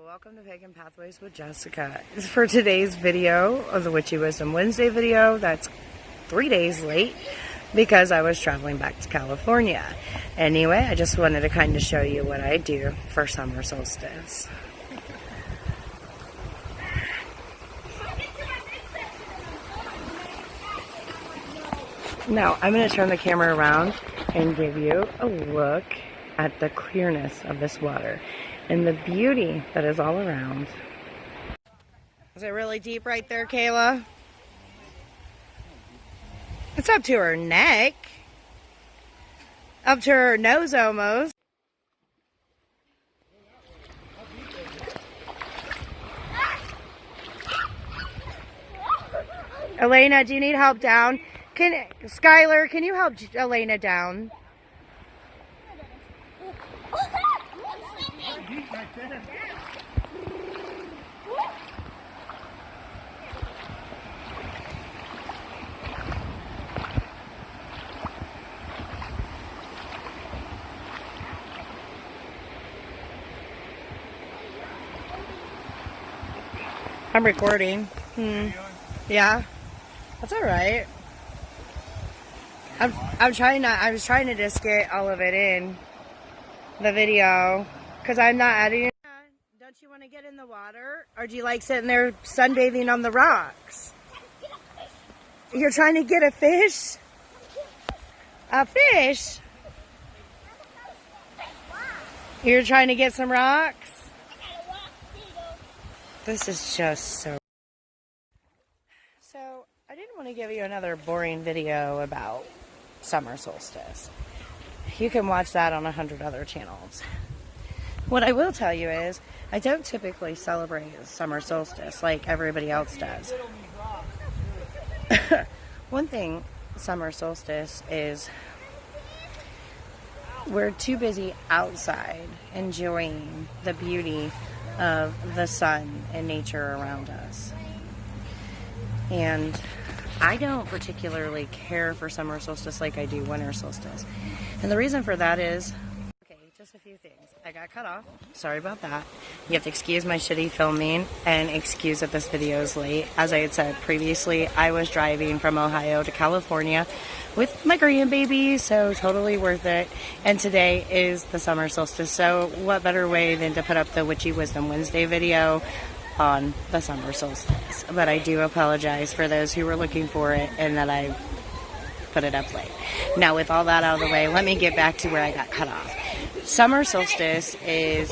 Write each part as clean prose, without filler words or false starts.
welcome to Pagan Pathways with Jessica. For today's video of the Witchy Wisdom Wednesday video, that's 3 days late because I was traveling back to California. Anyway, I just wanted to kind of show you what I do for summer solstice. Now, I'm going to turn the camera around and give you a look at the clearness of this water and the beauty that is all around. Is it really deep right there, Kayla? It's up to her neck. Up to her nose almost. Elena, do you need help down? Skylar, can you help Elena down? I'm recording. Yeah, that's all right. I'm trying not. I was trying to just get all of it in the video because I'm not editing. Don't you want to get in the water, or do you like sitting there sunbathing on the rocks? You're trying to get a fish. A fish. You're trying to get some rocks. This is just so. So, I didn't want to give you another boring video about summer solstice. You can watch that on 100 other channels. What I will tell you is, I don't typically celebrate summer solstice like everybody else does. One thing, summer solstice is we're too busy outside enjoying the beauty of the sun and nature around us. And I don't particularly care for summer solstice like I do winter solstice. And the reason for that is, okay, just a few things. I got cut off. Sorry about that. You have to excuse my shitty filming and excuse that this video is late. As I had said previously, I was driving from Ohio to California with my grandbaby, so totally worth it. And today is the summer solstice, so what better way than to put up the Witchy Wisdom Wednesday video on the summer solstice. But I do apologize for those who were looking for it and that I put it up late. Now, with all that out of the way, let me get back to where I got cut off. Summer solstice is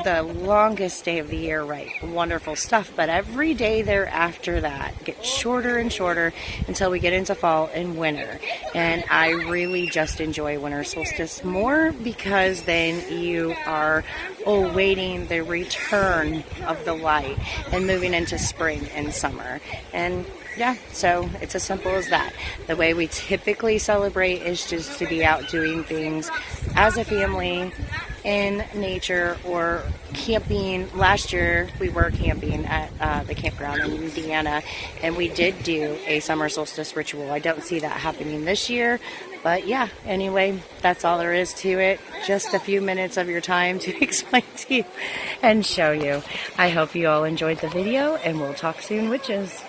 the longest day of the year, right? Wonderful stuff, but every day thereafter that gets shorter and shorter until we get into fall and winter. And I really just enjoy winter solstice more because then you are awaiting the return of the light and moving into spring and summer. And yeah, so it's as simple as that. The way we typically celebrate is just to be out doing things as a family in nature or camping. Last year we were camping at the campground in Indiana, and we did do a summer solstice ritual. I don't see that happening this year, but yeah, anyway, that's all there is to it. Just a few minutes of your time to explain to you and show you. I hope you all enjoyed the video, and we'll talk soon, witches.